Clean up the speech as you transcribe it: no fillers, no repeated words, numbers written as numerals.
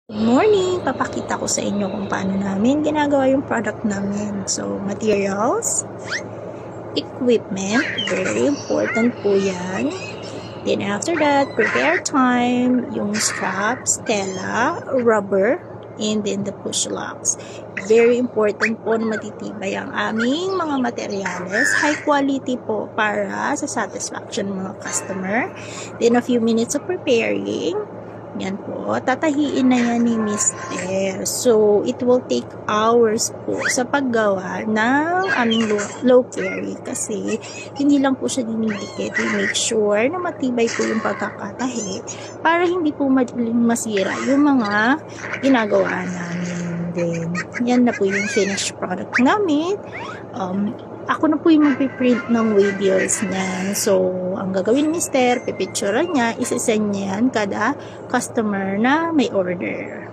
Good morning! Papakita ko sa inyo kung paano namin ginagawa yung product namin. So, materials, equipment, very important po yan. Then after that, prepare time, yung straps, tela, rubber, and then the push locks. Very important po na matitibay ang aming mga materyales. High quality po para sa satisfaction ng mga customer. Then a few minutes of preparing. Yan po, tatahiin na yan ni Mister. So, it will take hours po sa paggawa ng aming low carry kasi hindi lang po siya dinidikit. We make sure na matibay po yung pagkakatahi para hindi po madaling masira yung mga ginagawa namin. Then, yan na po yung finished product namin. Ako na po yung magpiprint ng waybills niyan. So, ang gagawin ni Mister, pipicturean niya, isisend niya yan kada customer na may order.